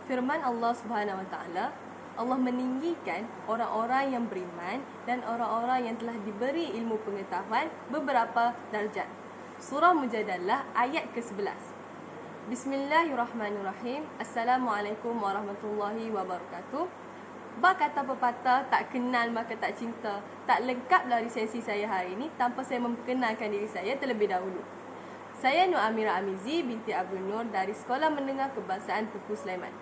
Firman Allah Subhanahu Wa Taala, Allah meninggikan orang-orang yang beriman dan orang-orang yang telah diberi ilmu pengetahuan beberapa darjat. Surah Mujadalah ayat ke-11. Bismillahirrahmanirrahim. Assalamualaikum warahmatullahi wabarakatuh. Bak kata pepatah, tak kenal maka tak cinta. Tak lengkaplah lisensi saya hari ini tanpa saya memperkenalkan diri saya terlebih dahulu. Saya Nur Amira Amizi binti Abdul Nur dari Sekolah Menengah Kebangsaan Tengku Sulaiman.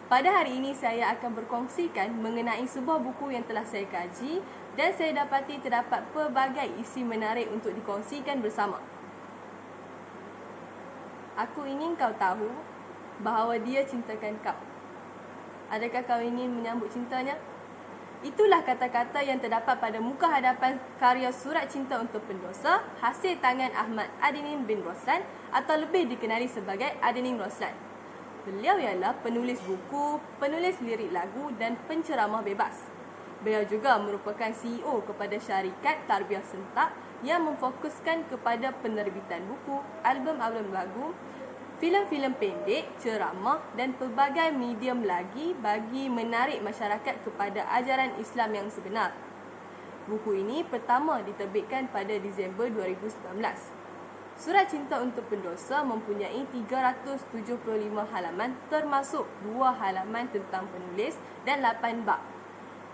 Pada hari ini saya akan berkongsikan mengenai sebuah buku yang telah saya kaji dan saya dapati terdapat pelbagai isi menarik untuk dikongsikan bersama. Aku ingin kau tahu bahawa dia cintakan kau. Adakah kau ingin menyambut cintanya? Itulah kata-kata yang terdapat pada muka hadapan karya Surat Cinta untuk Pendosa hasil tangan Ahmad Adinin bin Roslan atau lebih dikenali sebagai Adinin Roslan. Beliau ialah penulis buku, penulis lirik lagu dan penceramah bebas. Beliau juga merupakan CEO kepada syarikat Tarbiyah Sentak yang memfokuskan kepada penerbitan buku, album-album lagu, filem-filem pendek, ceramah dan pelbagai medium lagi bagi menarik masyarakat kepada ajaran Islam yang sebenar. Buku ini pertama diterbitkan pada Disember 2019. Surat Cinta untuk Pendosa mempunyai 375 halaman termasuk 2 halaman tentang penulis dan 8 bab.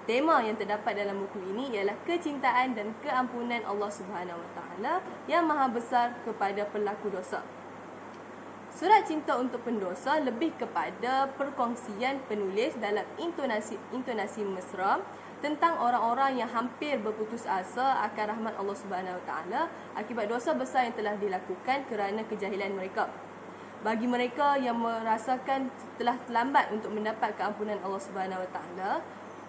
Tema yang terdapat dalam buku ini ialah kecintaan dan keampunan Allah Subhanahu Wa Taala yang maha besar kepada pelaku dosa. Surat Cinta untuk Pendosa lebih kepada perkongsian penulis dalam intonasi mesra tentang orang-orang yang hampir berputus asa akan rahmat Allah Subhanahu Wa Taala akibat dosa besar yang telah dilakukan kerana kejahilan mereka. Bagi mereka yang merasakan telah terlambat untuk mendapat keampunan Allah Subhanahu Wa Taala,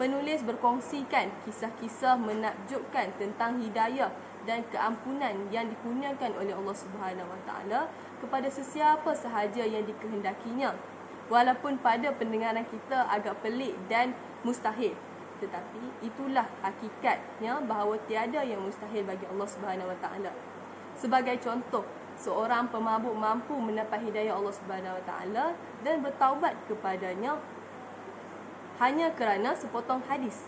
penulis berkongsikan kisah-kisah menakjubkan tentang hidayah dan keampunan yang dikurniakan oleh Allah Subhanahu Wa Taala kepada sesiapa sahaja yang dikehendakinya. Walaupun pada pendengaran kita agak pelik dan mustahil, tetapi itulah hakikatnya bahawa tiada yang mustahil bagi Allah Subhanahu Wa Taala. Sebagai contoh, seorang pemabuk mampu mendapat hidayah Allah Subhanahu Wa Taala dan bertaubat kepadanya hanya kerana sepotong hadis.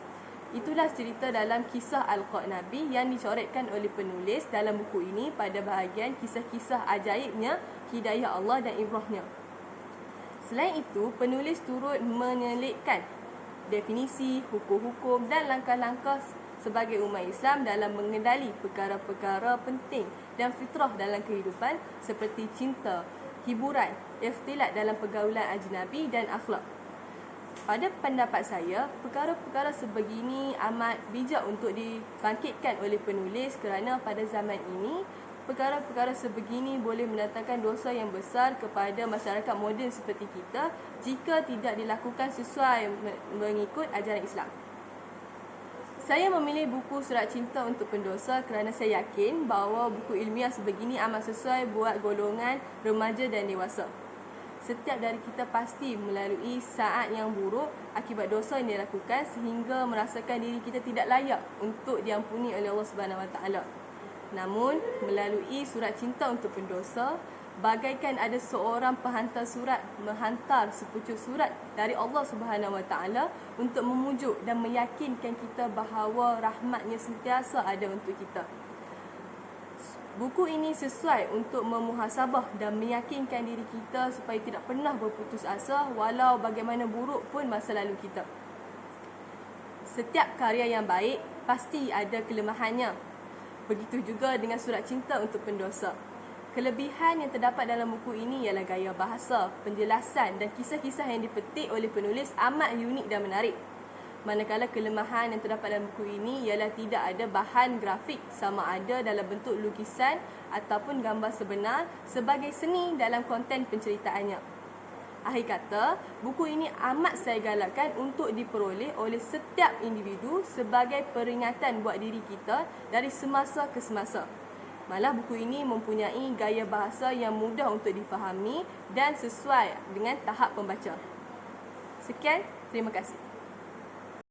Itulah cerita dalam kisah Al-Qa' Nabi yang dicoretkan oleh penulis dalam buku ini pada bahagian kisah-kisah ajaibnya, hidayah Allah dan ibrahnya. Selain itu, penulis turut menyelitkan definisi, hukum-hukum dan langkah-langkah sebagai umat Islam dalam mengendali perkara-perkara penting dan fitrah dalam kehidupan seperti cinta, hiburan, ikhtilat dalam pergaulan ajnabi dan akhlak. Pada pendapat saya, perkara-perkara sebegini amat bijak untuk dibangkitkan oleh penulis kerana pada zaman ini, perkara-perkara sebegini boleh mendatangkan dosa yang besar kepada masyarakat moden seperti kita jika tidak dilakukan sesuai mengikut ajaran Islam. Saya memilih buku Surat Cinta untuk Pendosa kerana saya yakin bahawa buku ilmiah sebegini amat sesuai buat golongan remaja dan dewasa. Setiap dari kita pasti melalui saat yang buruk akibat dosa yang dilakukan sehingga merasakan diri kita tidak layak untuk diampuni oleh Allah Subhanahu Wa Taala. Namun, melalui Surat Cinta untuk Pendosa, bagaikan ada seorang penghantar surat menghantar sepucuk surat dari Allah Subhanahu Wa Taala untuk memujuk dan meyakinkan kita bahawa rahmatnya sentiasa ada untuk kita. Buku ini sesuai untuk memuhasabah dan meyakinkan diri kita supaya tidak pernah berputus asa walau bagaimana buruk pun masa lalu kita. Setiap karya yang baik pasti ada kelemahannya. Begitu juga dengan Surat Cinta untuk Pendosa. Kelebihan yang terdapat dalam buku ini ialah gaya bahasa, penjelasan dan kisah-kisah yang dipetik oleh penulis amat unik dan menarik. Manakala kelemahan yang terdapat dalam buku ini ialah tidak ada bahan grafik sama ada dalam bentuk lukisan ataupun gambar sebenar sebagai seni dalam konten penceritaannya. Akhir kata, buku ini amat saya galakkan untuk diperoleh oleh setiap individu sebagai peringatan buat diri kita dari semasa ke semasa. Malah buku ini mempunyai gaya bahasa yang mudah untuk difahami dan sesuai dengan tahap pembaca. Sekian, terima kasih.